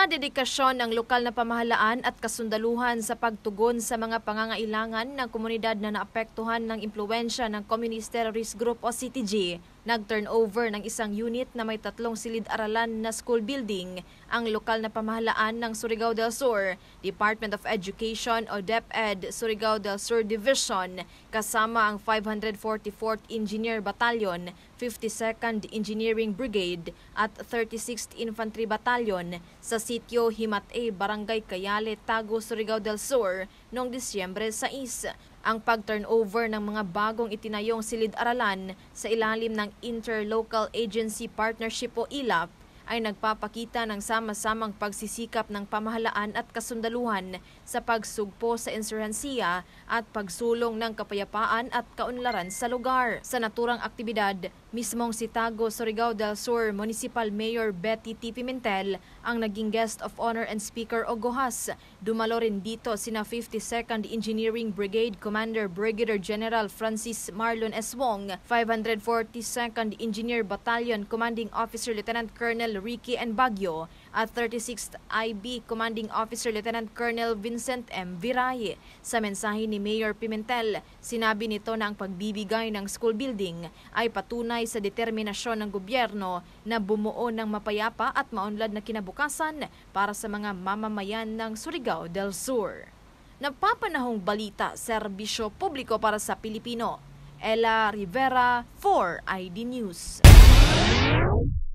Sa dedikasyon ng lokal na pamahalaan at kasundaluhan sa pagtugon sa mga pangangailangan ng komunidad na naapektuhan ng impluwensya ng Communist Terrorist Group o CTG, nag-turnover ng isang unit na may 3 silid-aralan na school building ang lokal na pamahalaan ng Surigao del Sur, Department of Education o DepEd Surigao del Sur Division, kasama ang 544th Engineer Battalion, 52nd Engineering Brigade at 36th Infantry Battalion sa sitio Himat-A, Barangay Cayale, Tago, Surigao del Sur noong Disyembre 6. Ang pag-turnover ng mga bagong itinayong silid-aralan sa ilalim ng Interlocal Agency Partnership o ILAP ay nagpapakita ng sama-samang pagsisikap ng pamahalaan at kasundaluhan sa pagsugpo sa insurhensiya at pagsulong ng kapayapaan at kaunlaran sa lugar. Sa naturang aktibidad, mismong si Tago, Surigao del Sur Municipal Mayor Betty T. Pimentel ang naging guest of honor and speaker o GOHAS. Dumalo rin dito sina 52nd Engineering Brigade Commander Brigadier General Francis Marlon S. Wong, 542nd Engineer Battalion Commanding Officer Lieutenant Colonel Ricky N. Baguio at 36th IB Commanding Officer Lieutenant Colonel Vincent M. Viray. Sa mensahe ni Mayor Pimentel, sinabi nito na ang pagbibigay ng school building ay patunay sa determinasyon ng gobyerno na bumuo ng mapayapa at maunlad na kinabukasan para sa mga mamamayan ng Surigao del Sur. Napapanahong balita, serbisyo publiko para sa Pilipino. Ella Rivera, 4ID News.